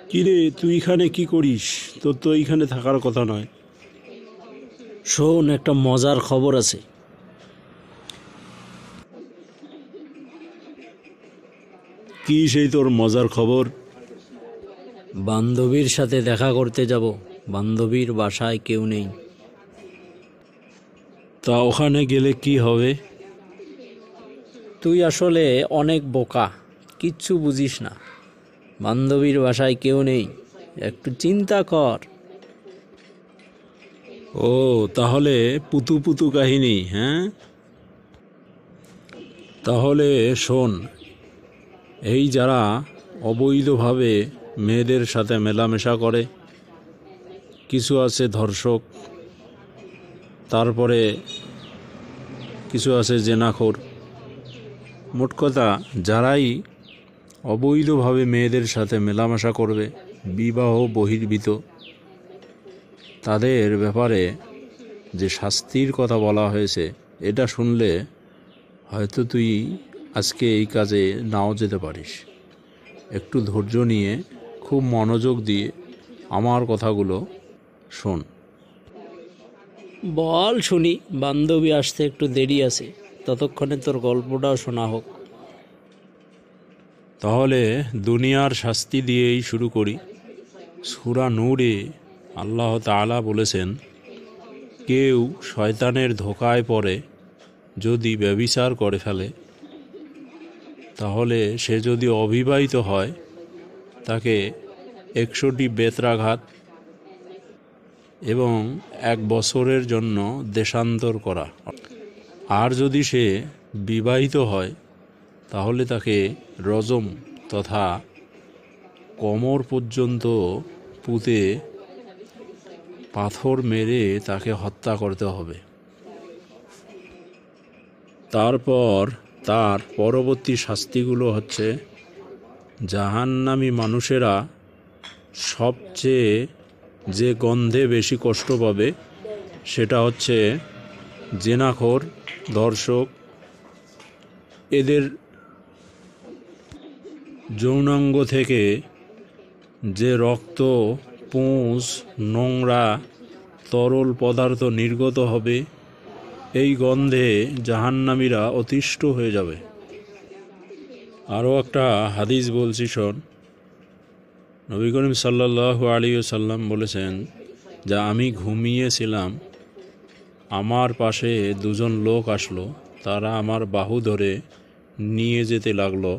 কিরে, তুই এখানে কি করিস? তোর তো এইখানে থাকার কথা নয়। শোন, একটা মজার খবর আছে। কি সেই তোর মজার খবর? বান্ধবীর সাথে দেখা করতে যাব। বান্ধবীর বাসায় কেউ নেই। তা ওখানে গেলে কি হবে? তুই আসলে অনেক বোকা, কিচ্ছু বুঝিস না। বান্ধবীর বাসায় কেউ নেই, একটু চিন্তা কর। ও, তাহলে পুতু পুতু কাহিনী, হ্যাঁ? তাহলে শোন, এই যারা অবৈধভাবে মেয়েদের সাথে মেলামেশা করে, কিছু আছে ধর্ষক, তারপরে কিছু আছে জেনাখোর। মোট কথা, যারাই অবৈধভাবে মেয়েদের সাথে মেলামেশা করবে, বিবাহ বহির্ভূত, তাদের ব্যাপারে যে শাস্তির কথা বলা হয়েছে, এটা শুনলে হয়তো তুই আজকে এই কাজে নাও যেতে পারিস। একটু ধৈর্য নিয়ে খুব মনোযোগ দিয়ে আমার কথাগুলো শোন। বল শুনি, বান্ধবী আসতে একটু দেরি আছে, ততক্ষণে তোর গল্পটাও শোনা হোক। তাহলে দুনিয়ার শাস্তি দিয়েই শুরু করি। সূরা নূরে আল্লাহ তাআলা বলেছেন, কেউ শয়তানের ধোঁকায় পড়ে যদি ব্যভিচার করে ফেলে, তাহলে সে যদি অবিবাহিত হয় তাকে 100টি বেত্রাঘাত এবং 1 বছরের জন্য দেশান্তর করা। আর যদি সে বিবাহিত হয় তাহলে তাকে রজম তথা কোমর পর্যন্ত পুঁতে পাথর মেরে তাকে হত্যা করতে হবে। তারপর তার পরবর্তী শাস্তিগুলো হচ্ছে, জাহান্নামী মানুষেরা সবচেয়ে যে গন্ধে বেশি কষ্ট পাবে সেটা হচ্ছে জেনাখোর, ধর্ষক। এদের যৌনাঙ্গ থেকে যে রক্ত, পুঁজ, নোংরা তরল পদার্থ নির্গত হবে, এই গন্ধে জাহান্নামীরা অতিষ্ঠ হয়ে যাবে। আরও একটা হাদিস বলছি শোন। নবী করিম সাল্লাল্লাহু আলাইহি ওয়াসাল্লাম বলেছেন যে, আমি ঘুমিয়েছিলাম, আমার পাশে দুজন লোক আসলো, তারা আমার বাহু ধরে নিয়ে যেতে লাগলো